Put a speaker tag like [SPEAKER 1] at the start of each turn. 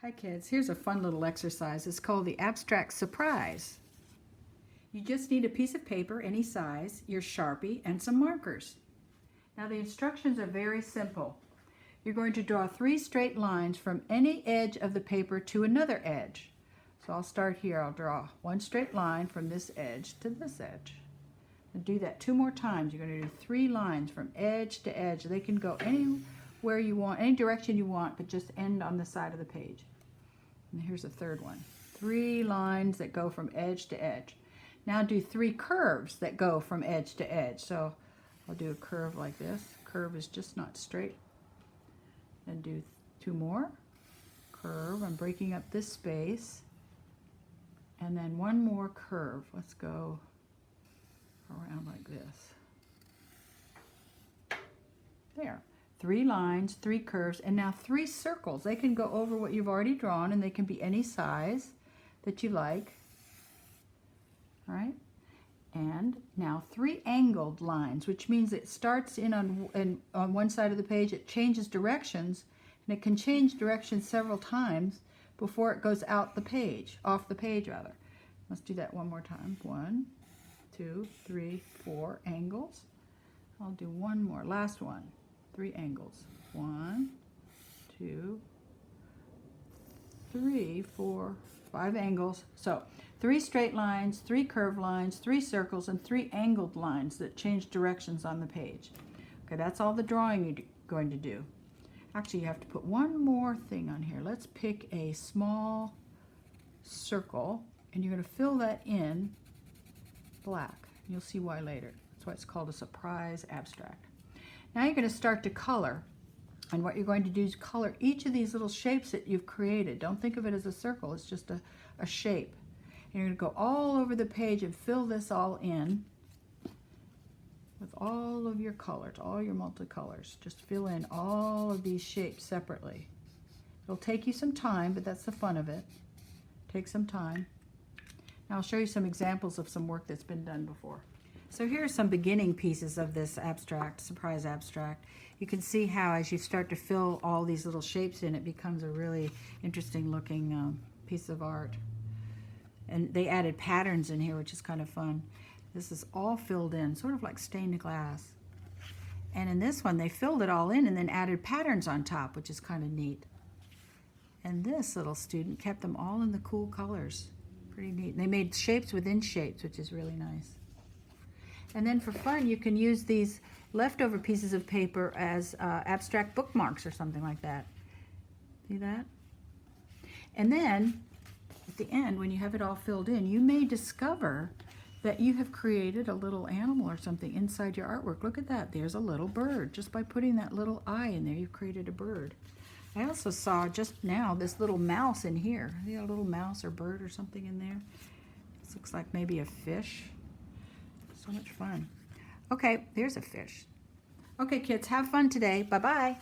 [SPEAKER 1] Hi kids, here's a fun little exercise. It's called the abstract surprise. You just need a piece of paper, any size, your Sharpie, and some markers. Now the instructions are very simple. You're going to draw 3 straight lines from any edge of the paper to another edge. So I'll start here. I'll draw 1 straight line from this edge to this edge. And do that 2 more times. You're going to do 3 lines from edge to edge. They can go anywhere you want, any direction you want, but just end on the side of the page. And here's a third one. 3 lines that go from edge to edge. Now do 3 curves that go from edge to edge. So I'll do a curve like this. Curve is just not straight. Then do 2 more. Curve. I'm breaking up this space. And then 1 more curve. Let's go around like this. There. 3 lines, 3 curves, and now 3 circles. They can go over what you've already drawn, and they can be any size that you like. All right? And now 3 angled lines, which means it starts on one side of the page, it changes directions, and it can change directions several times before it goes out the page, off the page rather. Let's do that one more time. 1, 2, 3, 4 angles. I'll do 1 more, last one. 3 angles. 1, 2, 3, 4, 5 angles. So 3 straight lines, 3 curved lines, 3 circles, and 3 angled lines that change directions on the page. Okay, that's all the drawing you're going to do. Actually, you have to put 1 more thing on here. Let's pick a small circle, and you're going to fill that in black. You'll see why later. That's why it's called a surprise abstract. Now you're going to start to color, and what you're going to do is color each of these little shapes that you've created. Don't think of it as a circle, it's just a shape. And you're going to go all over the page and fill this all in with all of your colors, all your multicolors. Just fill in all of these shapes separately. It'll take you some time, but that's the fun of it. Take some time. Now I'll show you some examples of some work that's been done before. So here are some beginning pieces of this abstract, surprise abstract. You can see how as you start to fill all these little shapes in, it becomes a really interesting looking piece of art. And they added patterns in here, which is kind of fun. This is all filled in, sort of like stained glass. And in this one, they filled it all in and then added patterns on top, which is kind of neat. And this little student kept them all in the cool colors. Pretty neat. And they made shapes within shapes, which is really nice. And then for fun, you can use these leftover pieces of paper as abstract bookmarks or something like that. See that? And then, at the end, when you have it all filled in, you may discover that you have created a little animal or something inside your artwork. Look at that. There's a little bird. Just by putting that little eye in there, you've created a bird. I also saw just now this little mouse in here. See a little mouse or bird or something in there? This looks like maybe a fish. So much fun. Okay, there's a fish. Okay, kids, have fun today. Bye-bye.